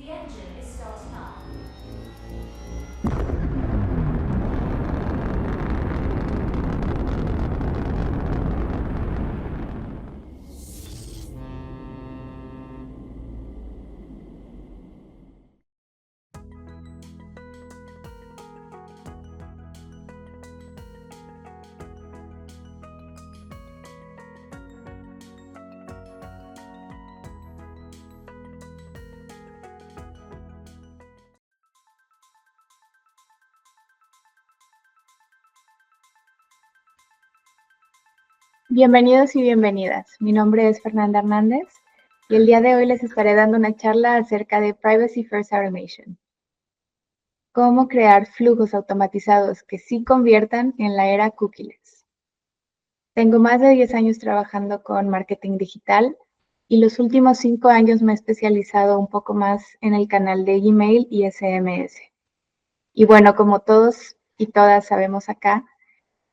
The engine is starting up. Bienvenidos y bienvenidas. Mi nombre es Fernanda Hernández y el día de hoy les estaré dando una charla acerca de Privacy First Automation. Cómo crear flujos automatizados que sí conviertan en la era cookieless. Tengo más de 10 años trabajando con marketing digital y los últimos 5 años me he especializado un poco más en el canal de Gmail y SMS. Y bueno, como todos y todas sabemos acá,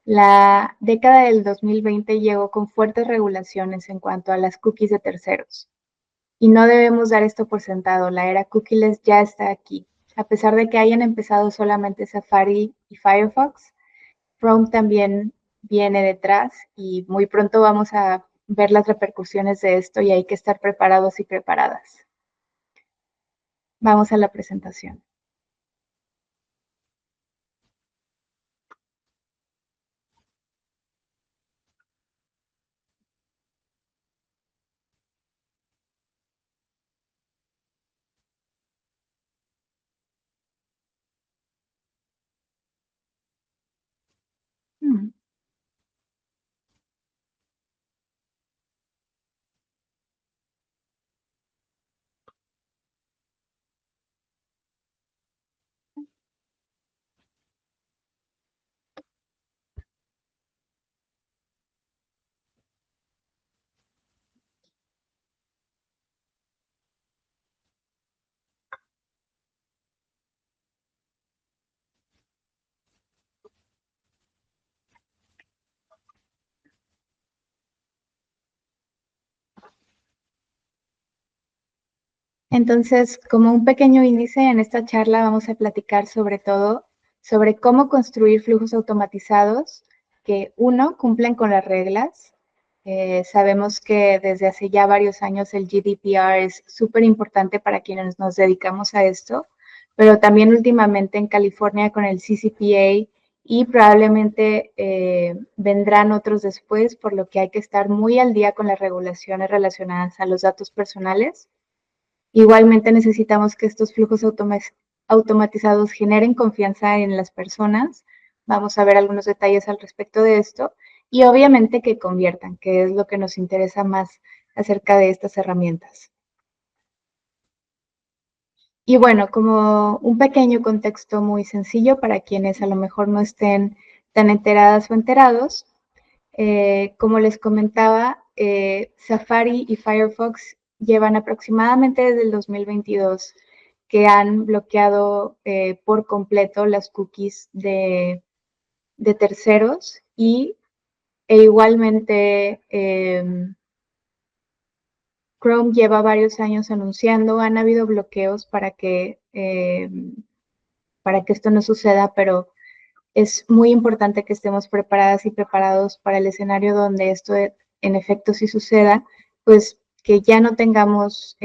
la década del 2020 llegó con fuertes regulaciones en cuanto a las cookies de terceros. Y no debemos dar esto por sentado, la era cookieless ya está aquí. A pesar de que hayan empezado solamente Safari y Firefox, Chrome también viene detrás y muy pronto vamos a ver las repercusiones de esto y hay que estar preparados y preparadas. Vamos a la presentación. Hmm. Entonces, como un pequeño índice, en esta charla vamos a platicar sobre todo sobre cómo construir flujos automatizados que, uno, cumplen con las reglas. Sabemos que desde hace ya varios años el GDPR es súper importante para quienes nos dedicamos a esto, pero también últimamente en California con el CCPA y probablemente vendrán otros después, por lo que hay que estar muy al día con las regulaciones relacionadas a los datos personales. Igualmente necesitamos que estos flujos automatizados generen confianza en las personas. Vamos a ver algunos detalles al respecto de esto. Y obviamente que conviertan, que es lo que nos interesa más acerca de estas herramientas. Y bueno, como un pequeño contexto muy sencillo para quienes a lo mejor no estén tan enteradas o enterados, como les comentaba, Safari y Firefox llevan aproximadamente desde el 2022 que han bloqueado por completo las cookies de terceros e igualmente Chrome lleva varios años anunciando, han habido bloqueos para que esto no suceda, pero es muy importante que estemos preparadas y preparados para el escenario donde esto en efecto sí suceda, pues que ya no tengamos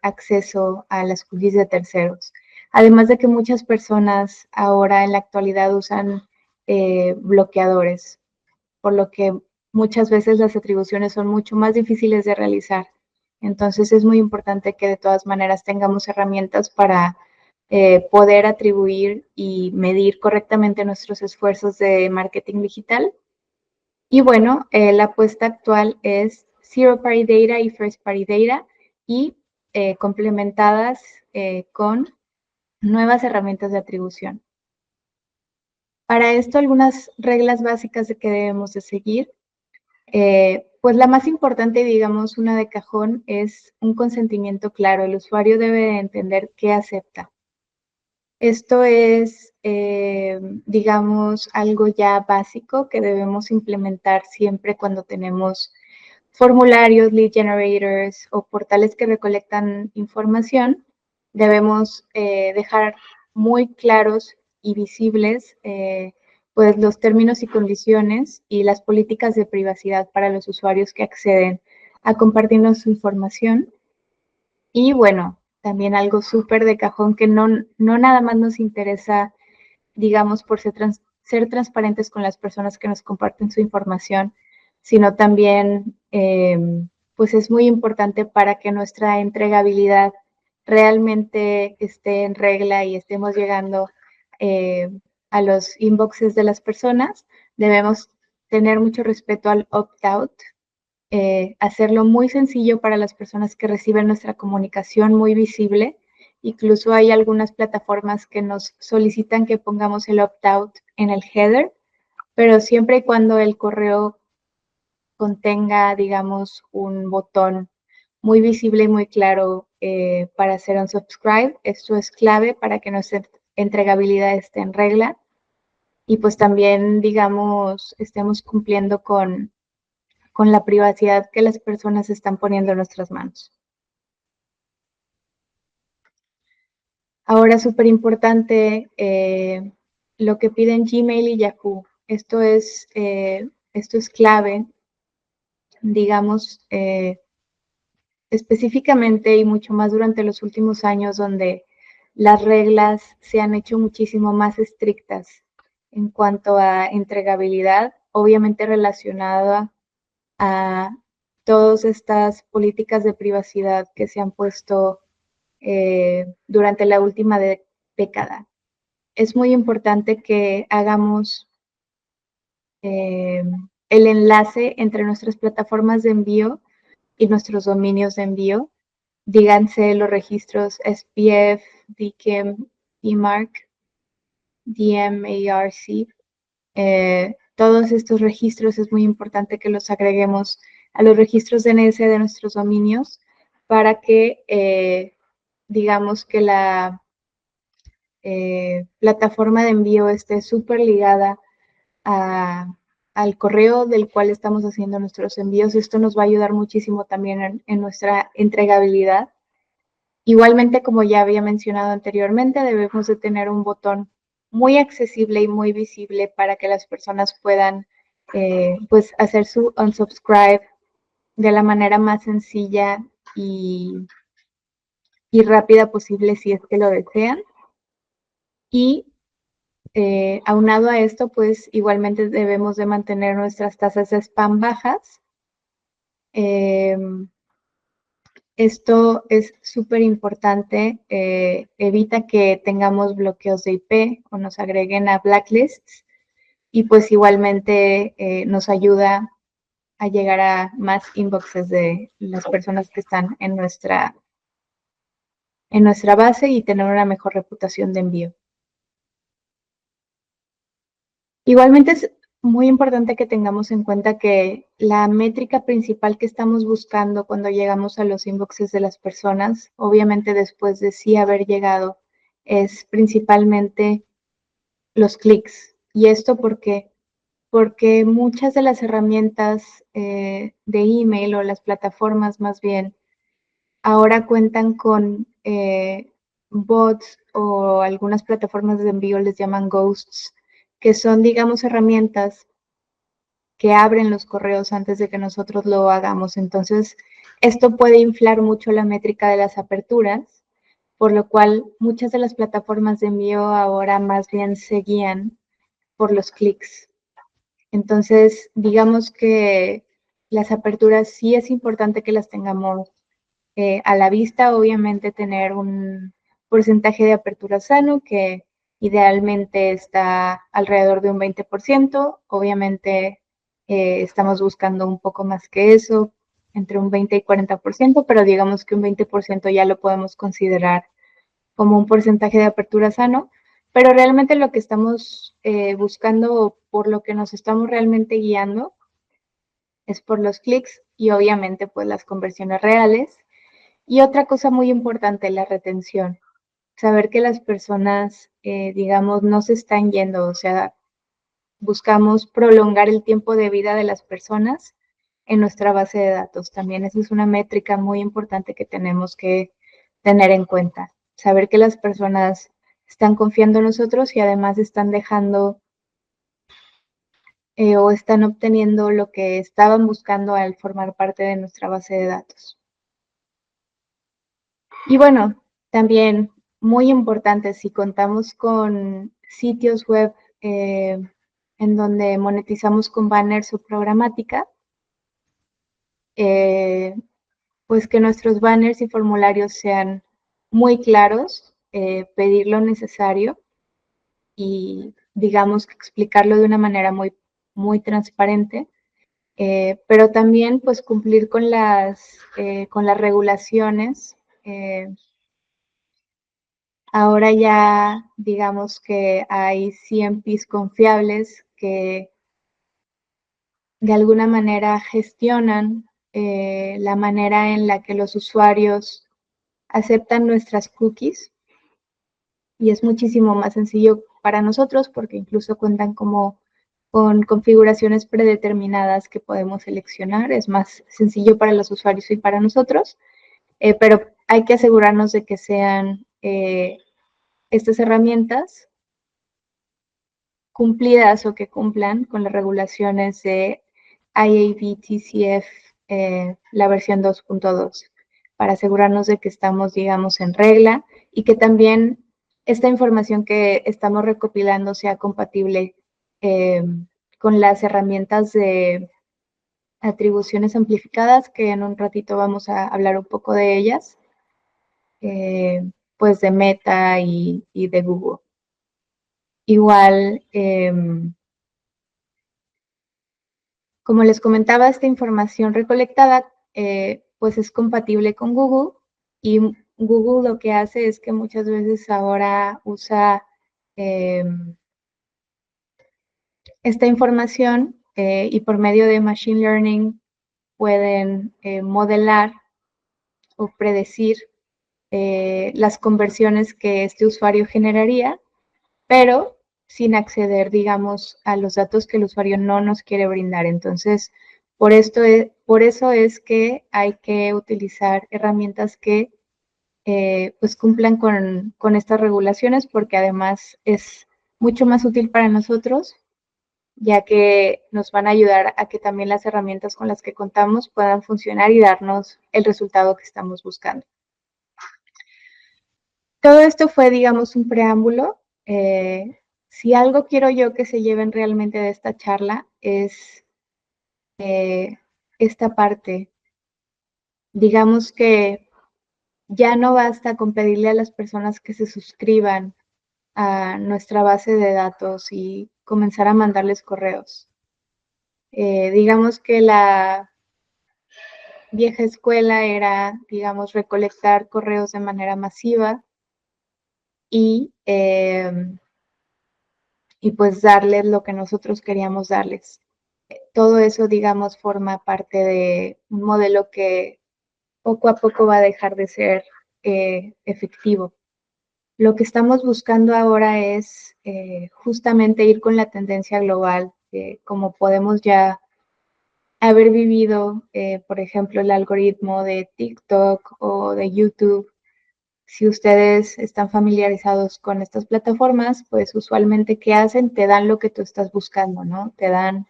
acceso a las cookies de terceros. Además de que muchas personas ahora en la actualidad usan bloqueadores, por lo que muchas veces las atribuciones son mucho más difíciles de realizar. Entonces es muy importante que de todas maneras tengamos herramientas para poder atribuir y medir correctamente nuestros esfuerzos de marketing digital. Y bueno, la apuesta actual es Zero Party Data y First Party Data y complementadas con nuevas herramientas de atribución. Para esto, algunas reglas básicas de que debemos de seguir. Pues la más importante, digamos, una de cajón, es un consentimiento claro. El usuario debe entender qué acepta. Esto es, digamos, algo ya básico que debemos implementar siempre cuando tenemos formularios, lead generators o portales que recolectan información. debemos dejar muy claros y visibles pues los términos y condiciones y las políticas de privacidad para los usuarios que acceden a compartirnos su información. Y bueno, también algo súper de cajón que no nada más nos interesa, digamos, por ser transparentes con las personas que nos comparten su información, sino también, pues es muy importante para que nuestra entregabilidad realmente esté en regla y estemos llegando a los inboxes de las personas. Debemos tener mucho respeto al opt-out, hacerlo muy sencillo para las personas que reciben nuestra comunicación, muy visible. Incluso hay algunas plataformas que nos solicitan que pongamos el opt-out en el header, pero siempre y cuando el correo contenga, digamos, un botón muy visible y muy claro para hacer un subscribe. Esto es clave para que nuestra entregabilidad esté en regla y pues también, digamos, estemos cumpliendo con la privacidad que las personas están poniendo en nuestras manos. Ahora, súper importante, lo que piden Gmail y Yahoo. Esto es clave, digamos, específicamente y mucho más durante los últimos años, donde las reglas se han hecho muchísimo más estrictas en cuanto a entregabilidad, obviamente relacionada a todas estas políticas de privacidad que se han puesto durante la última década. Es muy importante que hagamos el enlace entre nuestras plataformas de envío y nuestros dominios de envío. Díganse los registros SPF, DKIM, DMARC, DMARC. Todos estos registros es muy importante que los agreguemos a los registros DNS de nuestros dominios para que digamos que la plataforma de envío esté súper ligada al correo del cual estamos haciendo nuestros envíos. Esto nos va a ayudar muchísimo también en nuestra entregabilidad. Igualmente, como ya había mencionado anteriormente, debemos de tener un botón muy accesible y muy visible para que las personas puedan pues hacer su unsubscribe de la manera más sencilla y rápida posible si es que lo desean. Y aunado a esto, pues igualmente debemos de mantener nuestras tasas de spam bajas. Esto es súper importante, evita que tengamos bloqueos de IP o nos agreguen a blacklists y pues igualmente nos ayuda a llegar a más inboxes de las personas que están en nuestra base y tener una mejor reputación de envío. Igualmente es muy importante que tengamos en cuenta que la métrica principal que estamos buscando cuando llegamos a los inboxes de las personas, obviamente después de sí haber llegado, es principalmente los clics. ¿Y esto por qué? Porque muchas de las herramientas de email o las plataformas más bien ahora cuentan con bots o algunas plataformas de envío les llaman ghosts, que son, digamos, herramientas que abren los correos antes de que nosotros lo hagamos. Entonces, esto puede inflar mucho la métrica de las aperturas, por lo cual muchas de las plataformas de envío ahora más bien se guían por los clics. Entonces, digamos que las aperturas sí es importante que las tengamos a la vista, obviamente tener un porcentaje de apertura sano que idealmente está alrededor de un 20%, obviamente estamos buscando un poco más que eso, entre un 20 y 40%, pero digamos que un 20% ya lo podemos considerar como un porcentaje de apertura sano, pero realmente lo que estamos buscando, por lo que nos estamos realmente guiando, es por los clics y obviamente pues las conversiones reales. Y otra cosa muy importante, la retención. Saber que las personas, digamos, no se están yendo, o sea, buscamos prolongar el tiempo de vida de las personas en nuestra base de datos. También esa es una métrica muy importante que tenemos que tener en cuenta. saber que las personas están confiando en nosotros y además están dejando o están obteniendo lo que estaban buscando al formar parte de nuestra base de datos. Y bueno, también muy importante, si contamos con sitios web en donde monetizamos con banners o programática, pues que nuestros banners y formularios sean muy claros, pedir lo necesario y digamos que explicarlo de una manera muy transparente, pero también pues cumplir con las regulaciones. Ahora ya digamos que hay CMPs confiables que de alguna manera gestionan la manera en la que los usuarios aceptan nuestras cookies y es muchísimo más sencillo para nosotros porque incluso cuentan como con configuraciones predeterminadas que podemos seleccionar. Es más sencillo para los usuarios y para nosotros, pero hay que asegurarnos de que sean estas herramientas cumplidas o que cumplan con las regulaciones de IAB-TCF, la versión 2.2, para asegurarnos de que estamos, digamos, en regla y que también esta información que estamos recopilando sea compatible con las herramientas de atribuciones amplificadas, que en un ratito vamos a hablar un poco de ellas, pues de Meta y de Google. Igual, como les comentaba, esta información recolectada pues es compatible con Google y Google lo que hace es que muchas veces ahora usa esta información y por medio de Machine Learning pueden modelar o predecir las conversiones que este usuario generaría, pero sin acceder, digamos, a los datos que el usuario no nos quiere brindar. Entonces, por eso es que hay que utilizar herramientas que pues cumplan con estas regulaciones, porque además es mucho más útil para nosotros, ya que nos van a ayudar a que también las herramientas con las que contamos puedan funcionar y darnos el resultado que estamos buscando. Todo esto fue, digamos, un preámbulo. Si algo quiero yo que se lleven realmente de esta charla es esta parte. Digamos que ya no basta con pedirle a las personas que se suscriban a nuestra base de datos y comenzar a mandarles correos. Digamos que la vieja escuela era, digamos, recolectar correos de manera masiva y pues darles lo que nosotros queríamos darles. Todo eso, digamos, forma parte de un modelo que poco a poco va a dejar de ser efectivo. Lo que estamos buscando ahora es justamente ir con la tendencia global, como podemos ya haber vivido, por ejemplo, el algoritmo de TikTok o de YouTube. Si ustedes están familiarizados con estas plataformas, pues usualmente, ¿qué hacen? Te dan lo que tú estás buscando, ¿no? Te dan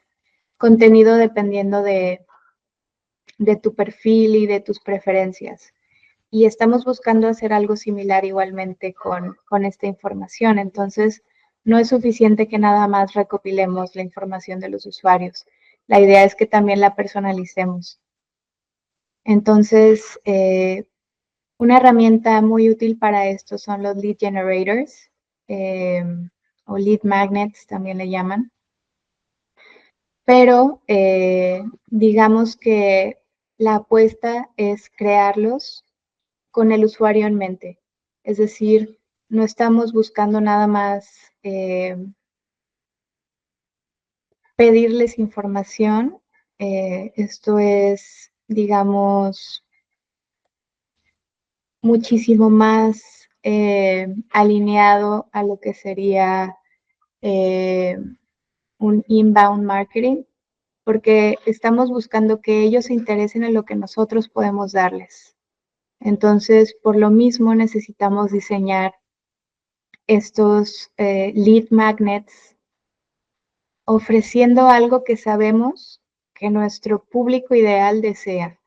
contenido dependiendo de tu perfil y de tus preferencias. Y estamos buscando hacer algo similar igualmente con esta información. Entonces, no es suficiente que nada más recopilemos la información de los usuarios. La idea es que también la personalicemos. Entonces, una herramienta muy útil para esto son los lead generators o lead magnets, también le llaman. Pero digamos que la apuesta es crearlos con el usuario en mente. Es decir, no estamos buscando nada más pedirles información. Esto es, digamos, muchísimo más alineado a lo que sería un inbound marketing, porque estamos buscando que ellos se interesen en lo que nosotros podemos darles. Entonces, por lo mismo, necesitamos diseñar estos lead magnets ofreciendo algo que sabemos que nuestro público ideal desea.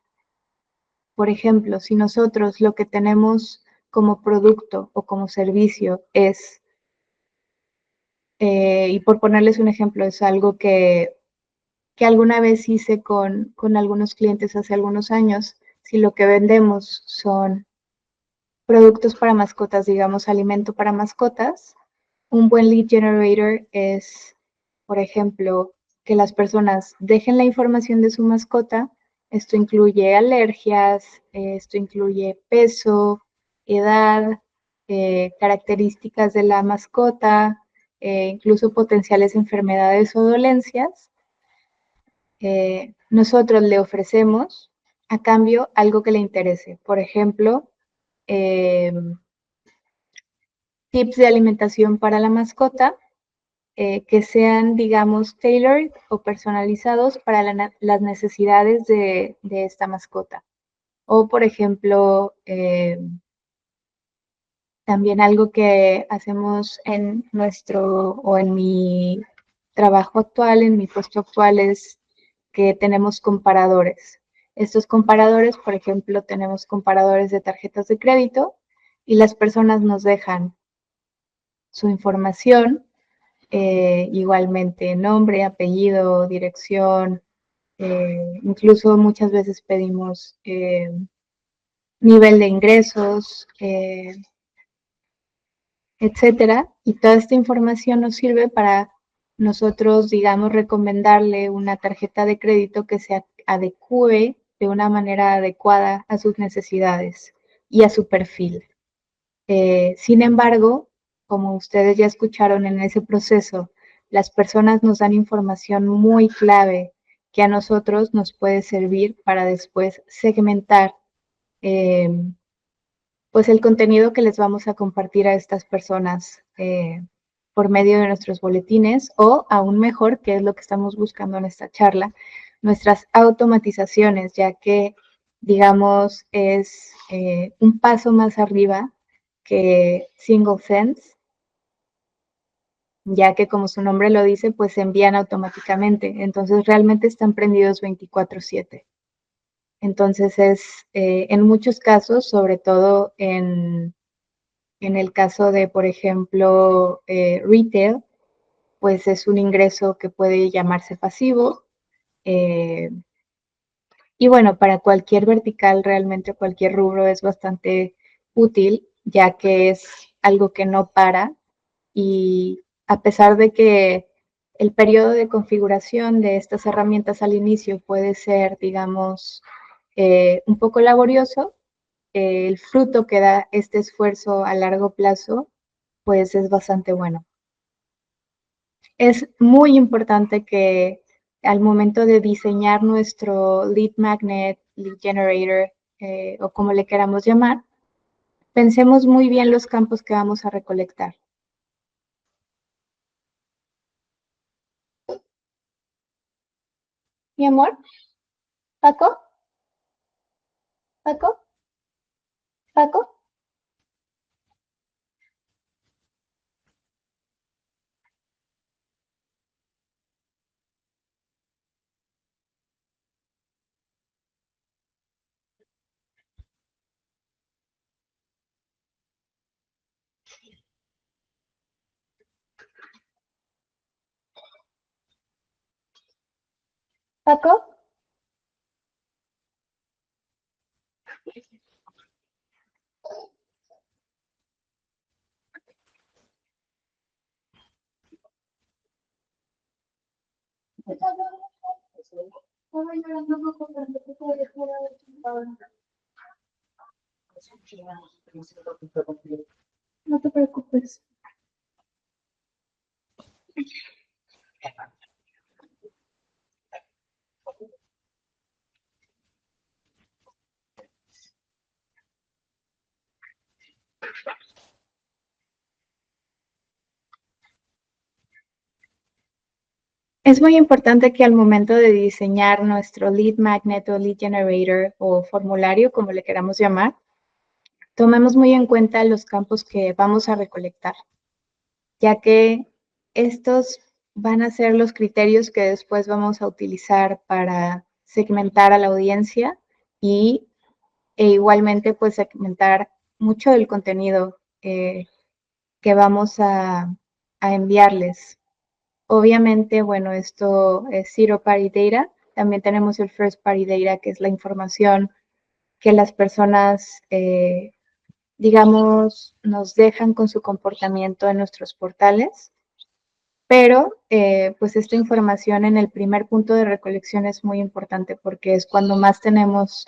Por ejemplo, si nosotros lo que tenemos como producto o como servicio es, y por ponerles un ejemplo, es algo que alguna vez hice con algunos clientes hace algunos años, si lo que vendemos son productos para mascotas, digamos alimento para mascotas, un buen lead generator es, por ejemplo, que las personas dejen la información de su mascota. Esto incluye alergias, esto incluye peso, edad, características de la mascota, incluso potenciales enfermedades o dolencias. Nosotros le ofrecemos a cambio algo que le interese. Por ejemplo, tips de alimentación para la mascota que sean, digamos, tailored o personalizados para las necesidades de esta mascota. O, por ejemplo, también algo que hacemos en nuestro o en mi trabajo actual, en mi puesto actual, es que tenemos comparadores. Estos comparadores, por ejemplo, tenemos comparadores de tarjetas de crédito y las personas nos dejan su información, igualmente nombre, apellido, dirección, incluso muchas veces pedimos nivel de ingresos, etcétera. Y toda esta información nos sirve para nosotros, digamos, recomendarle una tarjeta de crédito que se adecue de una manera adecuada a sus necesidades y a su perfil. Sin embargo, como ustedes ya escucharon en ese proceso, las personas nos dan información muy clave que a nosotros nos puede servir para después segmentar eh, pues el contenido que les vamos a compartir a estas personas por medio de nuestros boletines o aún mejor, que es lo que estamos buscando en esta charla, nuestras automatizaciones, ya que digamos es un paso más arriba que Single Sense, ya que como su nombre lo dice, pues se envían automáticamente. Entonces realmente están prendidos 24/7. Entonces es en muchos casos, sobre todo en el caso de, por ejemplo, retail, pues es un ingreso que puede llamarse pasivo. Eh, y bueno, para cualquier vertical, realmente cualquier rubro es bastante útil, ya que es algo que no para y a pesar de que el periodo de configuración de estas herramientas al inicio puede ser, digamos, un poco laborioso, el fruto que da este esfuerzo a largo plazo, pues es bastante bueno. Es muy importante que al momento de diseñar nuestro lead magnet, lead generator, o como le queramos llamar, pensemos muy bien los campos que vamos a recolectar. Mi amor, Paco, Paco, Paco. Paco, no te preocupes. Es muy importante que al momento de diseñar nuestro lead magnet o lead generator o formulario, como le queramos llamar, tomemos muy en cuenta los campos que vamos a recolectar, ya que estos van a ser los criterios que después vamos a utilizar para segmentar a la audiencia e igualmente pues segmentar mucho del contenido que vamos a enviarles. Obviamente, bueno, esto es Zero Party Data. También tenemos el First Party Data, que es la información que las personas, digamos, nos dejan con su comportamiento en nuestros portales. Pero, pues esta información en el primer punto de recolección es muy importante porque es cuando más tenemos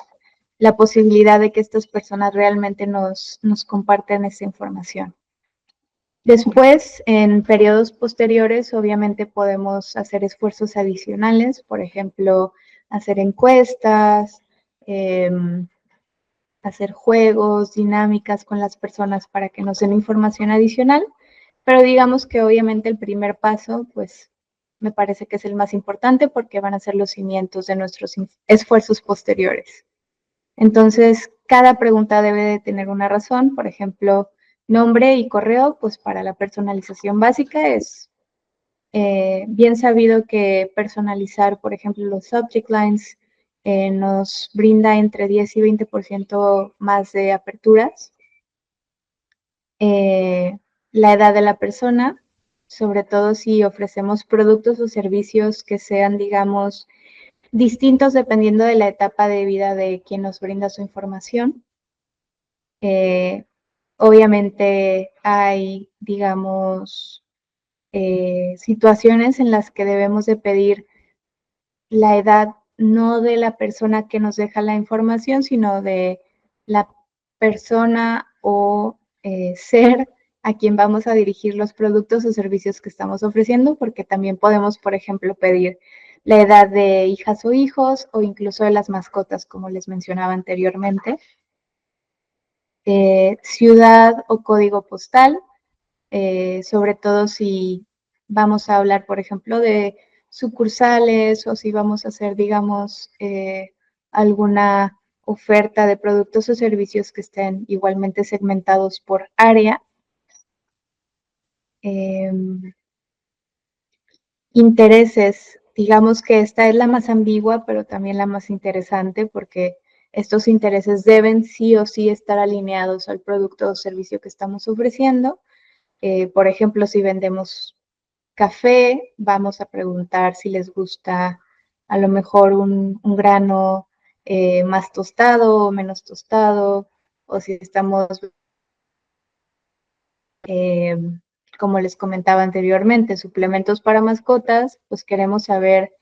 la posibilidad de que estas personas realmente nos comparten esa información. Después, en periodos posteriores, obviamente podemos hacer esfuerzos adicionales, por ejemplo, hacer encuestas, hacer juegos, dinámicas con las personas para que nos den información adicional, pero digamos que obviamente el primer paso, pues me parece que es el más importante porque van a ser los cimientos de nuestros esfuerzos posteriores. Entonces, cada pregunta debe de tener una razón, por ejemplo, nombre y correo, pues para la personalización básica es bien sabido que personalizar, por ejemplo, los subject lines nos brinda entre 10 y 20% más de aperturas. La edad de la persona, sobre todo si ofrecemos productos o servicios que sean, digamos, distintos dependiendo de la etapa de vida de quien nos brinda su información. Obviamente hay, digamos, situaciones en las que debemos de pedir la edad no de la persona que nos deja la información, sino de la persona o ser a quien vamos a dirigir los productos o servicios que estamos ofreciendo, porque también podemos, por ejemplo, pedir la edad de hijas o hijos o incluso de las mascotas, como les mencionaba anteriormente. Ciudad o código postal, sobre todo si vamos a hablar, por ejemplo, de sucursales o si vamos a hacer, digamos, alguna oferta de productos o servicios que estén igualmente segmentados por área. Intereses, digamos que esta es la más ambigua, pero también la más interesante porque estos intereses deben sí o sí estar alineados al producto o servicio que estamos ofreciendo. Por ejemplo, si vendemos café, vamos a preguntar si les gusta a lo mejor un grano más tostado o menos tostado, o si estamos, como les comentaba anteriormente, suplementos para mascotas, pues queremos saber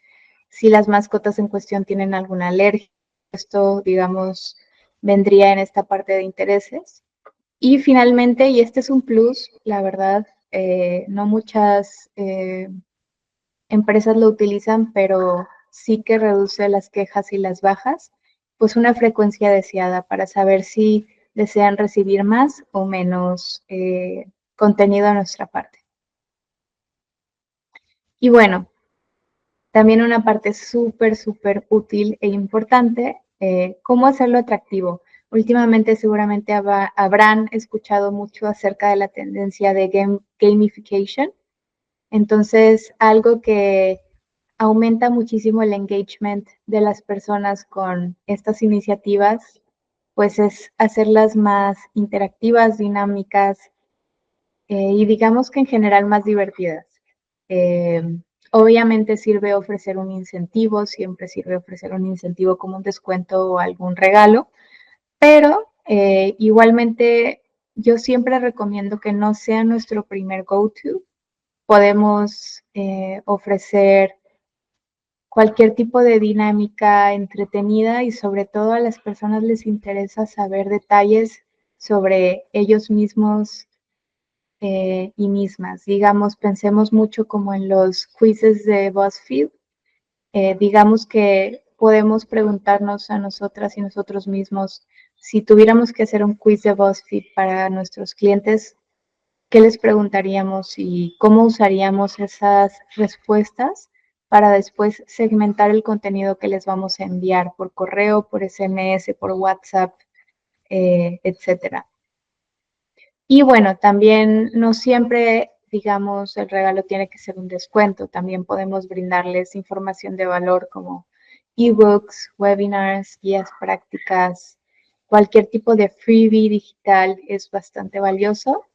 si las mascotas en cuestión tienen alguna alergia. Esto, digamos, vendría en esta parte de intereses. Y finalmente, y este es un plus, la verdad, no muchas empresas lo utilizan, pero sí que reduce las quejas y las bajas, pues una frecuencia deseada para saber si desean recibir más o menos contenido a nuestra parte. Y bueno, también una parte súper, súper útil e importante, cómo hacerlo atractivo. Últimamente seguramente habrán escuchado mucho acerca de la tendencia de gamification. Entonces, algo que aumenta muchísimo el engagement de las personas con estas iniciativas, pues es hacerlas más interactivas, dinámicas y digamos que en general más divertidas. Eh, obviamente sirve ofrecer un incentivo, siempre sirve ofrecer un incentivo como un descuento o algún regalo, pero igualmente yo siempre recomiendo que no sea nuestro primer go-to. Podemos ofrecer cualquier tipo de dinámica entretenida y sobre todo a las personas les interesa saber detalles sobre ellos mismos y mismas. Digamos, pensemos mucho como en los quizzes de BuzzFeed. Digamos que podemos preguntarnos a nosotras y nosotros mismos si tuviéramos que hacer un quiz de BuzzFeed para nuestros clientes, ¿qué les preguntaríamos y cómo usaríamos esas respuestas para después segmentar el contenido que les vamos a enviar por correo, por SMS, por WhatsApp, etcétera? Y bueno, también no siempre, digamos, el regalo tiene que ser un descuento. También podemos brindarles información de valor como ebooks, webinars, guías prácticas, cualquier tipo de freebie digital es bastante valioso.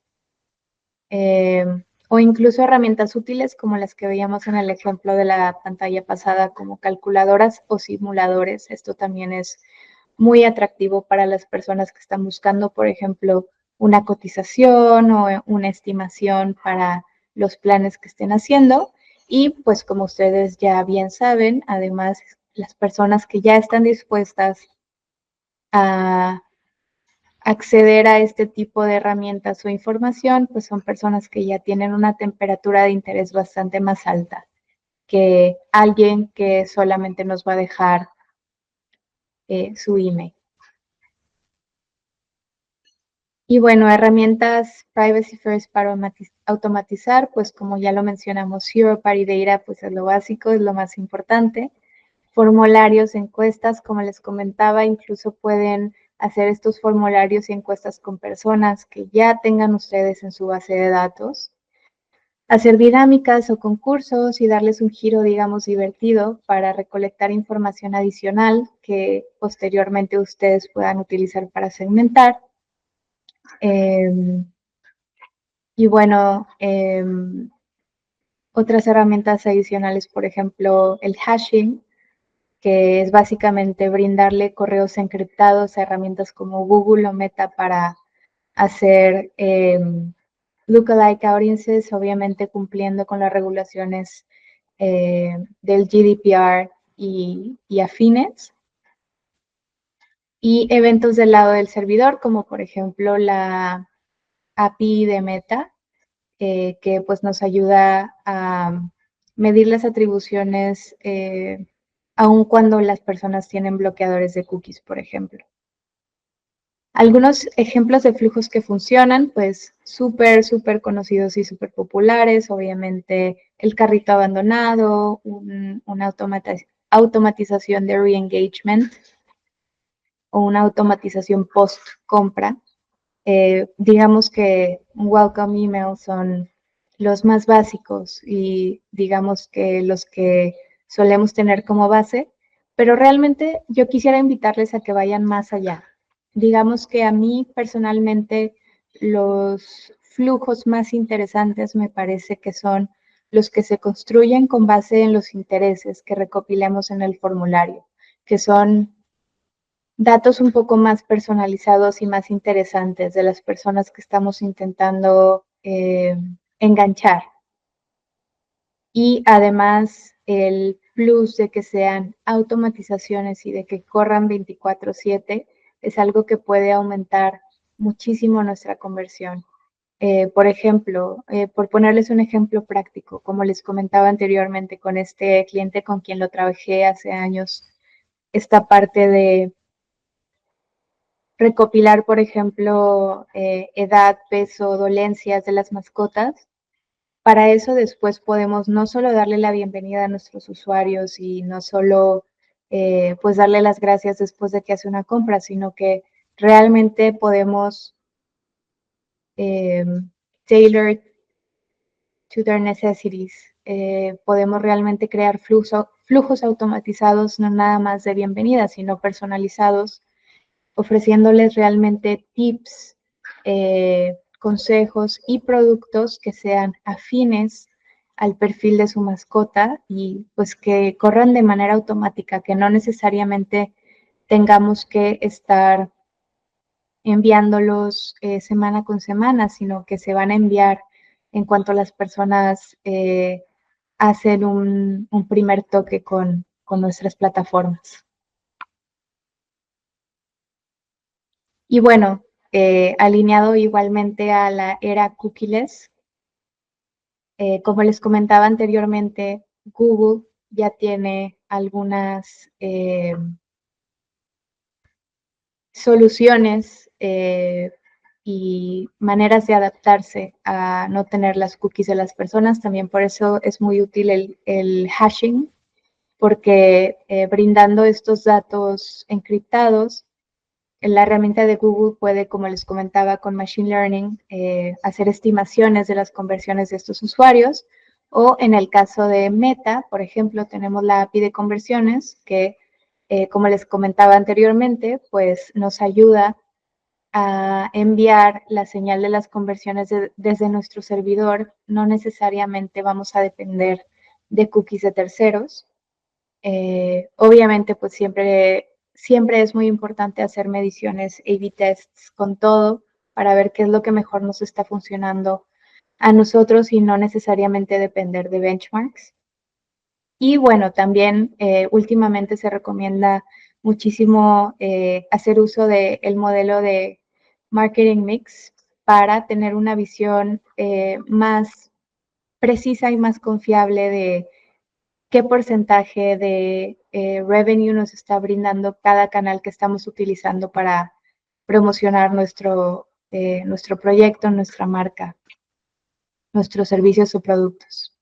Eh, o incluso herramientas útiles como las que veíamos en el ejemplo de la pantalla pasada, como calculadoras o simuladores. Esto también es muy atractivo para las personas que están buscando, por ejemplo, una cotización o una estimación para los planes que estén haciendo. Y pues como ustedes ya bien saben, además las personas que ya están dispuestas a acceder a este tipo de herramientas o información, pues son personas que ya tienen una temperatura de interés bastante más alta que alguien que solamente nos va a dejar su email. Y bueno, herramientas Privacy First para automatizar, pues como ya lo mencionamos, Zero Party Data, pues es lo básico, es lo más importante. Formularios, encuestas, como les comentaba, incluso pueden hacer estos formularios y encuestas con personas que ya tengan ustedes en su base de datos. Hacer dinámicas o concursos y darles un giro, digamos, divertido para recolectar información adicional que posteriormente ustedes puedan utilizar para segmentar. Y bueno, otras herramientas adicionales, por ejemplo, el hashing, que es básicamente brindarle correos encriptados a herramientas como Google o Meta para hacer lookalike audiences, obviamente cumpliendo con las regulaciones del GDPR y afines. Y eventos del lado del servidor, como por ejemplo la API de Meta, que pues nos ayuda a medir las atribuciones aun cuando las personas tienen bloqueadores de cookies, por ejemplo. Algunos ejemplos de flujos que funcionan, pues súper conocidos y súper populares, obviamente el carrito abandonado, una automatización de re-engagement o una automatización post-compra. Digamos que un welcome email son los más básicos y digamos que los que solemos tener como base, pero realmente yo quisiera invitarles a que vayan más allá. Digamos que a mí personalmente los flujos más interesantes me parece que son los que se construyen con base en los intereses que recopilemos en el formulario, que son datos un poco más personalizados y más interesantes de las personas que estamos intentando enganchar. Y además el plus de que sean automatizaciones y de que corran 24/7 es algo que puede aumentar muchísimo nuestra conversión. Por ejemplo, por ponerles un ejemplo práctico, como les comentaba anteriormente con este cliente con quien lo trabajé hace años, esta parte de recopilar, por ejemplo, edad, peso, dolencias de las mascotas. Para eso después podemos no solo darle la bienvenida a nuestros usuarios y no solo pues darle las gracias después de que hace una compra, sino que realmente podemos tailor to their necessities. Podemos realmente crear flujos automatizados, no nada más de bienvenida, sino personalizados, ofreciéndoles realmente tips, consejos y productos que sean afines al perfil de su mascota y pues que corran de manera automática, que no necesariamente tengamos que estar enviándolos semana con semana, sino que se van a enviar en cuanto las personas hacen un primer toque con nuestras plataformas. Y bueno, alineado igualmente a la era cookieless, como les comentaba anteriormente, Google ya tiene algunas soluciones y maneras de adaptarse a no tener las cookies de las personas. También por eso es muy útil el hashing, porque brindando estos datos encriptados, la herramienta de Google puede, como les comentaba, con Machine Learning, hacer estimaciones de las conversiones de estos usuarios. O en el caso de Meta, por ejemplo, tenemos la API de conversiones que, como les comentaba anteriormente, pues nos ayuda a enviar la señal de las conversiones desde nuestro servidor. No necesariamente vamos a depender de cookies de terceros. Obviamente, pues siempre es muy importante hacer mediciones A/B tests con todo para ver qué es lo que mejor nos está funcionando a nosotros y no necesariamente depender de benchmarks. Y bueno, también últimamente se recomienda muchísimo hacer uso del modelo de marketing mix para tener una visión más precisa y más confiable de qué porcentaje de revenue nos está brindando cada canal que estamos utilizando para promocionar nuestro proyecto, nuestra marca, nuestros servicios o productos.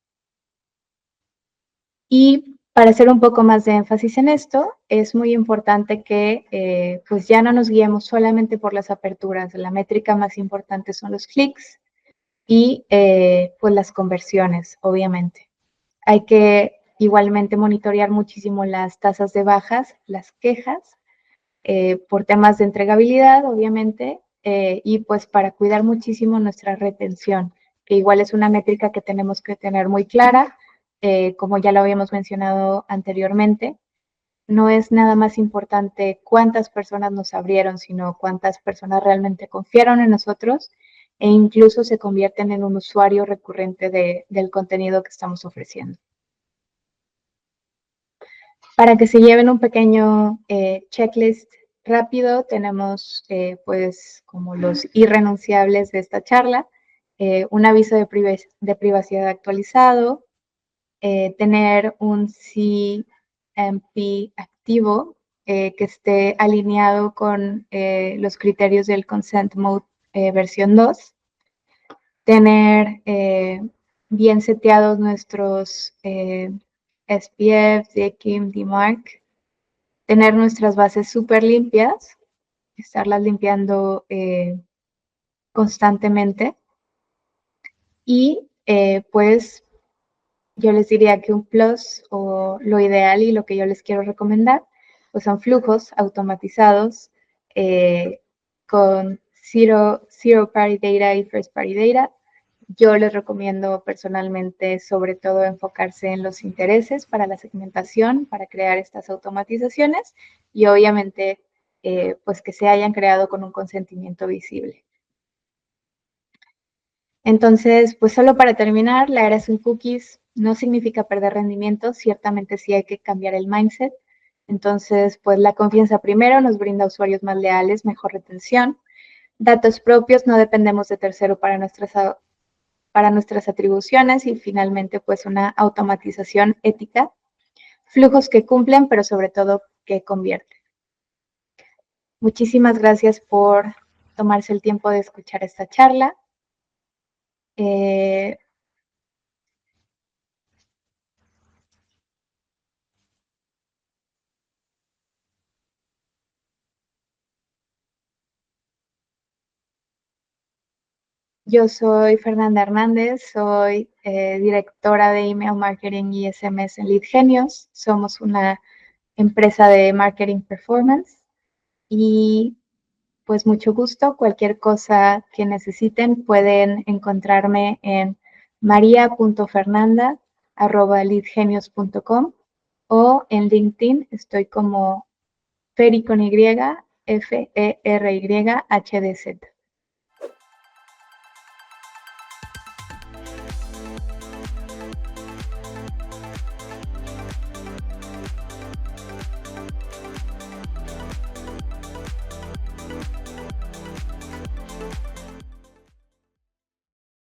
Y para hacer un poco más de énfasis en esto, es muy importante que pues ya no nos guiemos solamente por las aperturas. La métrica más importante son los clics y pues las conversiones, obviamente. Hay que igualmente monitorear muchísimo las tasas de bajas, las quejas, por temas de entregabilidad, obviamente, y pues para cuidar muchísimo nuestra retención, que igual es una métrica que tenemos que tener muy clara, como ya lo habíamos mencionado anteriormente. No es nada más importante cuántas personas nos abrieron, sino cuántas personas realmente confiaron en nosotros e incluso se convierten en un usuario recurrente del contenido que estamos ofreciendo. Para que se lleven un pequeño checklist rápido, tenemos pues como los irrenunciables de esta charla, un aviso de privacidad actualizado, tener un CMP activo que esté alineado con los criterios del Consent Mode versión 2, tener bien seteados nuestros SPF, DKIM, DMARC, tener nuestras bases súper limpias, estarlas limpiando constantemente. Y pues yo les diría que un plus o lo ideal y lo que yo les quiero recomendar, pues son flujos automatizados con zero party data y first party data. Yo les recomiendo personalmente, sobre todo, enfocarse en los intereses para la segmentación, para crear estas automatizaciones y obviamente, pues que se hayan creado con un consentimiento visible. Entonces, pues solo para terminar, la era sin cookies no significa perder rendimiento, ciertamente sí hay que cambiar el mindset. Entonces, pues la confianza primero nos brinda usuarios más leales, mejor retención. Datos propios, no dependemos de tercero para nuestras atribuciones y finalmente pues una automatización ética, flujos que cumplen pero sobre todo que convierten. Muchísimas gracias por tomarse el tiempo de escuchar esta charla. Yo soy Fernanda Hernández, soy directora de Email Marketing y SMS en Lead Genius. Somos una empresa de marketing performance y pues mucho gusto. Cualquier cosa que necesiten pueden encontrarme en maria.fernanda@leadgenius.com o en LinkedIn estoy como Feri con Y, FERYHDZ.